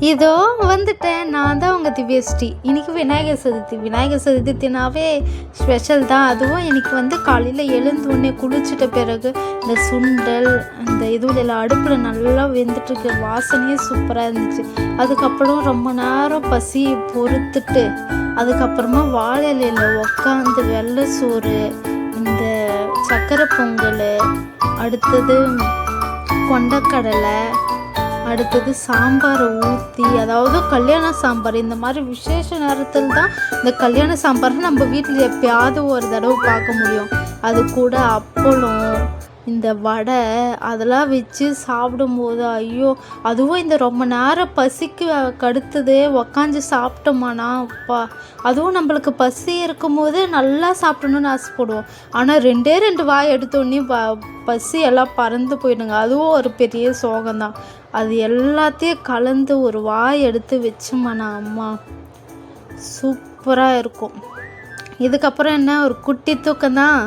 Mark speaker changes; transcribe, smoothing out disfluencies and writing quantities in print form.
Speaker 1: இதோ வந்துட்டேன். நான் தான் உங்கள் திவ்யஸ்ரீ. இன்றைக்கி விநாயகர் சதுர்த்தினாவே ஸ்பெஷல் தான். அதுவும் எனக்கு வந்து காலையில் எழுந்தோடனே குளிச்சிட்ட பிறகு இந்த சுண்டல் இந்த இதுல அடுப்பில் நல்லா வெந்துட்டுருக்கு. வாசனையே சூப்பராக இருந்துச்சு. அதுக்கப்புறம் ரொம்ப நேரம் பசி பொறுத்துட்டு அதுக்கப்புறமா வாழை இலையில் உக்காந்து வெள்ளை சோறு, இந்த சக்கரை பொங்கல், அடுத்தது கொண்டக்கடலை, அடுத்தது சாம்பாரை ஊற்றி, அதாவது கல்யாண சாம்பார். இந்த மாதிரி விசேஷ நேரத்தில் தான் இந்த கல்யாண சாம்பார் நம்ம வீட்டில் எப்பயாவது ஒரு தடவை பார்க்க முடியும். அது கூட அப்பளம், இந்த வடை அதெல்லாம் வச்சு சாப்பிடும்போது ஐயோ, அதுவும் இந்த ரொம்ப நேரம் பசிக்கு கடுத்தது உக்காந்து சாப்பிட்டோமானா அப்பா, அதுவும் நம்மளுக்கு பசி இருக்கும்போது நல்லா சாப்பிடணுன்னு ஆசைப்படுவோம். ஆனால் ரெண்டு வாய் எடுத்தோடனே பசி எல்லாம் பறந்து போயிடுங்க. அதுவும் ஒரு பெரிய சோகம்தான். அது எல்லாத்தையும் கலந்து ஒரு வாய் எடுத்து வச்சோமானா அம்மா சூப்பராக இருக்கும். இதுக்கப்புறம் என்ன, ஒரு குட்டி தூக்கம் தான்.